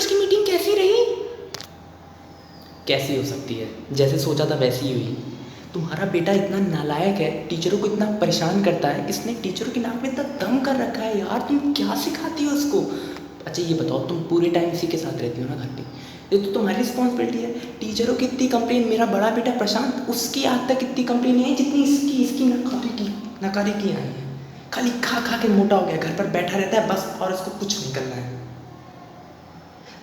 आज की मीटिंग कैसी रही? कैसी हो सकती है, जैसे सोचा था वैसी ही हुई। तुम्हारा बेटा इतना नालायक है, टीचरों को इतना परेशान करता है, इसने टीचरों के नाक में इतना दम कर रखा है। यार तुम क्या सिखाती हो उसको? अच्छा ये बताओ, तुम पूरे टाइम इसी के साथ रहती हो ना घर पे? ये तो तुम्हारी रिस्पॉन्सिबिलिटी है। टीचरों की इतनी कंप्लेन, मेरा बड़ा बेटा प्रशांत, उसकी आज तक इतनी कंप्लेन नहीं है जितनी इसकी नकारी की आई है। खाली खा खा के मोटा हो गया, घर पर बैठा रहता है बस, और उसको कुछ नहीं करना है।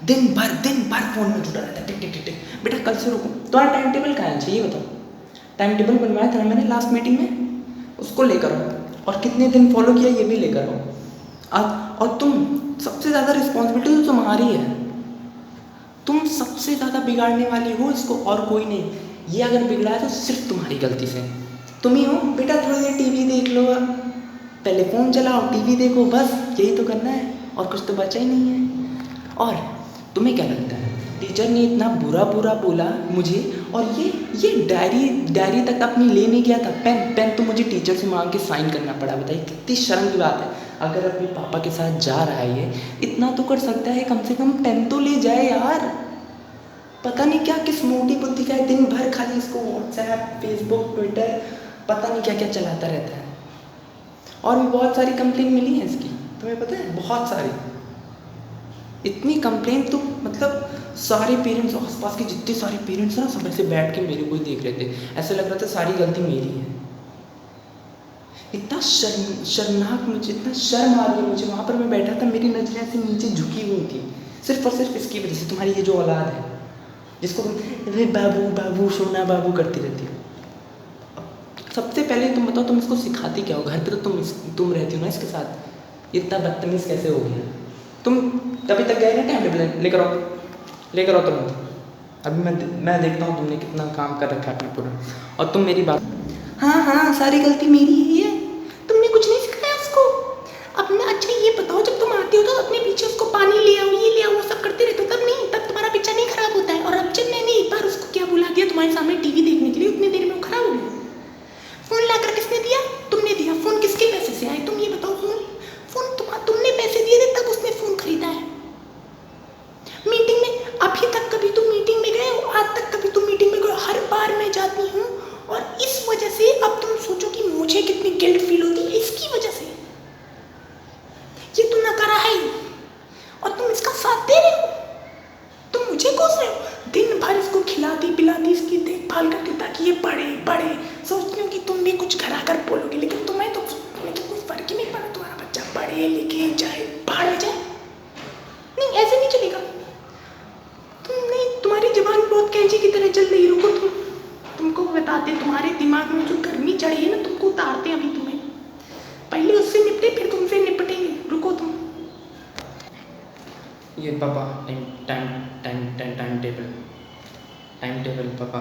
दिन भर फोन में जुटा रहता है, टिक टिक टिक टिक। बेटा कल से रुको, तुम्हारा टाइम टेबल कहाँ है? चाहिए बताओ। टाइम टेबल बनवाया था मैंने लास्ट मीटिंग में, उसको लेकर आओ, और कितने दिन फॉलो किया ये भी लेकर आओ। और तुम सबसे ज़्यादा रिस्पॉन्सिबिलिटी तो तुम्हारी है, तुम सबसे ज़्यादा बिगाड़ने वाली हो इसको, और कोई नहीं। ये अगर बिगड़ा है तो सिर्फ तुम्हारी गलती से। तुम ही हो। बेटा थोड़ी देर टीवी देख लो, पहले फ़ोन चलाओ, टीवी देखो, बस यही तो करना है, और कुछ तो बचा ही नहीं है। और तुम्हें क्या लगता है, टीचर ने इतना बुरा बोला मुझे, और ये डायरी तक अपनी लेने गया था, पेन तो मुझे टीचर से मांग के साइन करना पड़ा। बताइए कितनी शर्म की बात है। अगर अपने पापा के साथ जा रहा है ये, इतना तो कर सकता है, कम से कम पेन तो ले जाए यार। पता नहीं क्या किस मोटी बुद्धि का है, दिन भर खाली इसको व्हाट्सएप, फेसबुक, ट्विटर, पता नहीं क्या क्या चलाता रहता है। और भी बहुत सारी कंप्लेन मिली है इसकी, तुम्हें पता है, बहुत सारी। इतनी कंप्लेन तो मतलब सारे पेरेंट्स, आसपास के जितने सारे पेरेंट्स ना, सब ऐसे बैठ के मेरे को ही देख रहे थे, ऐसे लग रहा था सारी गलती मेरी है। इतना शर्मनाक, मुझे इतना शर्म आ रही है मुझे। वहाँ पर मैं बैठा था, मेरी नजरें ऐसे नीचे झुकी हुई थी, सिर्फ और सिर्फ इसकी वजह से। तुम्हारी ये जो औलाद है, जिसको तुम बाबू बाबू सोना बाबू करती रहती हो। सबसे पहले तुम बताओ, तुम इसको सिखाती क्या हो? घर पे तो तुम रहती हो ना इसके साथ, इतना बदतमीज़ कैसे हो गया? तुम कभी तक गए ना टाइम टेबल लेकर आओ तुरंत। अभी मैं देखता हूँ तुमने कितना काम कर रखा है अपने पूरा। और तुम मेरी बात, हाँ सारी गलती मेरी ही है, तुमने कुछ नहीं सिखाया उसको अपना। अच्छा ये बताओ, जब तुम आती हो तो अपने पीछे उसको पानी ले आओ, ये ले आओ, वो सब करते रहते हो, तब नहीं, तब तुम्हारा पिक्चर नहीं खराब होता है। और अब जब मैंने एक बार उसको क्या बुला दिया तुम्हारे सामने टीवी देखने के लिए, उतनी देर में वो खराब हो गया। फोन लाकर किसने दिया? तुमने दिया। फोन किसके पैसे से आए, तुम ये बताओ। फोन तुमने पैसे दिए थे, तब उसने फोन खरीदा है। मीटिंग में अभी तक कभी तुम मीटिंग में गए हो? आज तक कभी तुम मीटिंग में गए? हर बार मैं जाती हूँ, और इस वजह से अब तुम सोचो कि मुझे कितनी गिल्ट फील होती है इसकी वजह से। ये तुम नकारा है, और तुम इसका साथ दे रहे हो, तुम मुझे कोस रहे हो। दिन भर इसको खिलाती पिलाती, इसकी देखभाल करती, ताकि ये बड़े सोचती हूँ कि तुम भी कुछ घर आकर बोलोगे, लेकिन तुम्हें तो कोई फर्क ही नहीं पड़ा। तुम्हारा बच्चा पढ़े लिखे जाए, बाहर में जाए, नहीं ऐसे नहीं चलेगा। तुम्हारी जबान बहुत कैंची की तरह चल रही। रुको, तुमको बताते, तुम्हारे दिमाग में जो गर्मी चढ़ी है ना, तुमको उतारते हैं अभी। तुम्हें पहले उससे निपटे, फिर तुमसे निपटेंगे। रुको तुम। ये पापा टाइम टेबल पापा।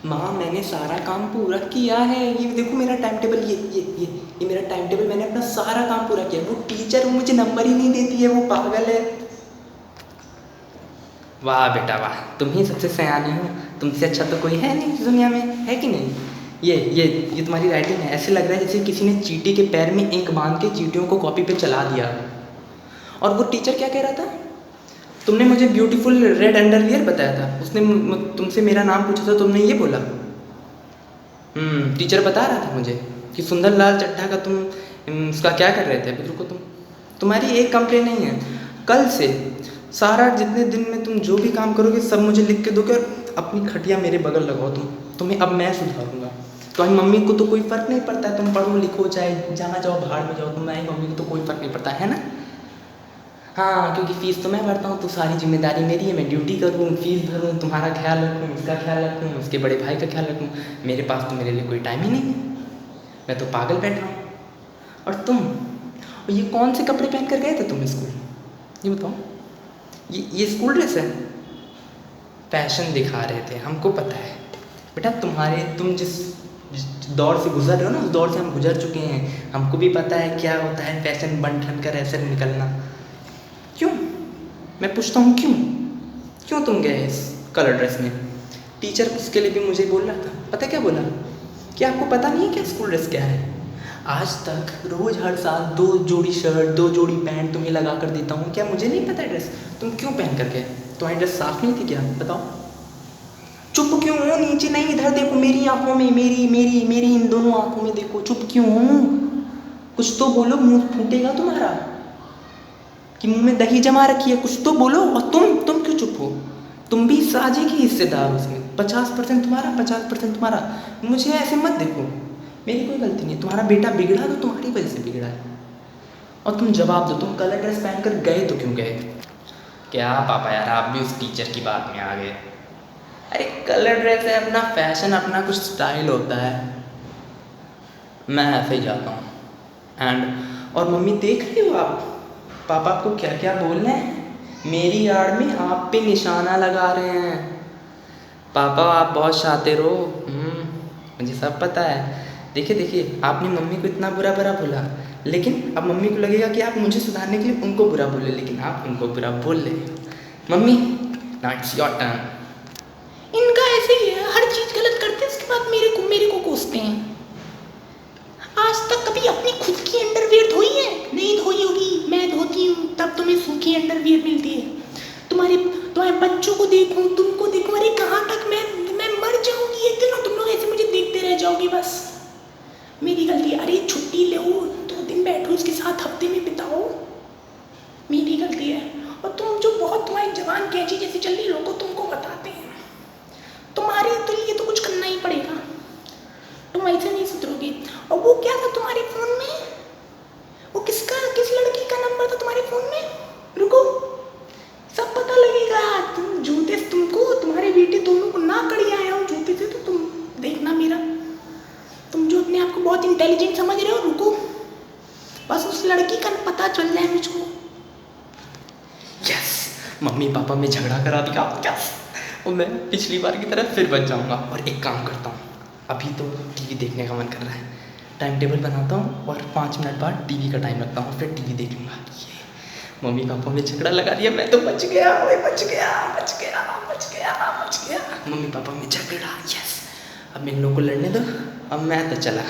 माँ मैंने सारा काम पूरा किया है, ये देखो मेरा टाइम टेबल, ये मेरा टाइम टेबल, मैंने अपना सारा काम पूरा किया। वो टीचर, वो मुझे नंबर ही नहीं देती है, वो पागल है। वाह बेटा वाह, तुम ही सबसे सयाने हो, तुमसे अच्छा तो कोई है नहीं इस दुनिया में, है कि नहीं? ये तुम्हारी राइटिंग है, ऐसे लग रहा है जैसे किसी ने चींटी के पैर में इंक बांध के चींटियों को कॉपी पे चला दिया। और वो टीचर क्या कह रहा था? तुमने मुझे ब्यूटीफुल रेड अंडरवियर बताया था, उसने तुमसे मेरा नाम पूछा था, तुमने ये बोला। टीचर बता रहा था मुझे कि सुंदरलाल चड्ढा का तुम उसका क्या कर रहे थे। अभी रुको, तुम्हारी एक कंप्लेन नहीं है, कल से सारा जितने दिन में तुम जो भी काम करोगे सब मुझे लिख के दोगे, और अपनी खटिया मेरे बगल लगाओ। तुम्हें अब मैं सुधारूंगा। तुम्हारी मम्मी को तो कोई फ़र्क नहीं पड़ता है, तुम पढ़ो लिखो चाहे जहाँ जाओ, बाहर में जाओ, तुम्हारी मम्मी को तो कोई फ़र्क नहीं पड़ता है ना? हाँ, क्योंकि फ़ीस तो मैं भरता हूँ, तो सारी जिम्मेदारी मेरी है। मैं ड्यूटी करूँ, फीस भरूँ, तुम्हारा ख्याल रखूँ, इसका ख्याल रखूँ, उसके बड़े भाई का ख्याल रखूँ। मेरे पास तो मेरे लिए कोई टाइम ही नहीं है, मैं तो पागल बैठ रहा हूँ। और ये कौन से कपड़े पहन कर गए थे तुम स्कूल, ये बताओ? ये स्कूल ड्रेस है? फैशन दिखा रहे थे, हमको पता है बेटा। तुम जिस दौर से गुजर रहे हो ना, उस दौर से हम गुजर चुके हैं, हमको भी पता है क्या होता है फैशन बन ठन कर ऐसे निकलना। क्यों, मैं पूछता हूँ, क्यों तुम गए इस कलर ड्रेस में? टीचर उसके लिए भी मुझे बोल रहा था, पता क्या बोला? कि आपको पता नहीं है क्या स्कूल ड्रेस क्या है? आज तक रोज़ हर साल 2 जोड़ी शर्ट 2 जोड़ी पैंट तुम्हें लगा कर देता हूँ, क्या मुझे नहीं पता ड्रेस तुम क्यों पहन करके? तुम्हारी ड्रेस साफ नहीं थी क्या? बताओ। चुप क्यों हो? नीचे नहीं, इधर देखो मेरी आंखों में, मेरी मेरी मेरी इन दोनों आंखों में देखो। चुप क्यों हो? कुछ तो बोलो, मुंह फूटेगा तुम्हारा कि मुंह में दही जमा रखी है, कुछ तो बोलो। और तुम क्यों चुप हो? तुम भी साझे के हिस्सेदार हो उसमें, 50% तुम्हारा 50% तुम्हारा। मुझे ऐसे मत देखो, मेरी कोई गलती नहीं है। तुम्हारा बेटा बिगड़ा तो तुम्हारी वजह से बिगड़ा है। और तुम जवाब दो, तुम कलर ड्रेस पहनकर गए तो क्यों गए? क्या पापा यार, आप भी उस टीचर की बात में आ गए। अरे कलर ड्रेस है, अपना फैशन, अपना कुछ स्टाइल होता है, मैं ऐसे ही जाता हूँ। और मम्मी देख रही हो आप, पापा आपको क्या क्या बोल रहे हैं, मेरी आड़ में आप पे निशाना लगा रहे हैं। पापा आप बहुत शातिर हो, मुझे सब पता है। देखिए आपने मम्मी को इतना बुरा बोला, लेकिन अब मम्मी को लगेगा कि आप मुझे सुधारने के लिए उनको बुरा बोले, लेकिन आप उनको बुरा बोल रहे। Mummy now it's your turn. इनका ऐसे ही है, हर चीज़ गलत करते हैं, उसके बाद मेरे को कोसते हैं। आज तक कभी अपनी खुद की अंडरवियर धोई है? नहीं धोई होगी, मैं धोती हूँ, तब तुम्हें सूखी अंडरवियर मिलती है। तुम्हारे बच्चों को देखूँ, तुमको देखूँ, अरे कहाँ तक मैं मर जाऊँगी एक दिन और तुम लोग ऐसे मुझे देखते रह जाओगे बस। मेरी गलती है। अरे छुट्टी लो, 2 दिन बैठो उसके साथ, हफ्ते में बिताओ, मेरी गलती है। और तुम जो बहुत तुम्हारी जवान कैंची जैसी चल रही, लोगों तुमको बताते हैं, तुम्हारे तो लिए तो कुछ करना ही पड़ेगा, तुम ऐसे नहीं सुधरोगे। और वो क्या था तुम्हारे फ़ोन में? वो किस लड़की का नंबर था तुम्हारे फ़ोन में? रुको, सब पता लगेगा। तुम जूते से, तुमको तुम्हारे बेटे दोनों को ना कड़ी आया हो जूते से, तो तुम देखना मेरा, तुम जो अपने आप को बहुत इंटेलिजेंट समझ रहे हो, रुको बस उस लड़की का पता चल जाए मुझको। यस, मम्मी पापा में झगड़ा करा दिया, यस। और मैं पिछली बार की तरह फिर बच जाऊँगा। और एक काम करता हूँ, अभी तो टीवी देखने का मन कर रहा है, टाइम टेबल बनाता हूँ और 5 मिनट बाद टीवी का टाइम रखता हूँ, फिर टीवी देख लूँगा। ये मम्मी पापा में झगड़ा लगा दिया, मैं तो बच गया, बच गया। मम्मी पापा में झगड़ा, यस। अब इन लोगों को लड़ने दो, अब मैं तो चला।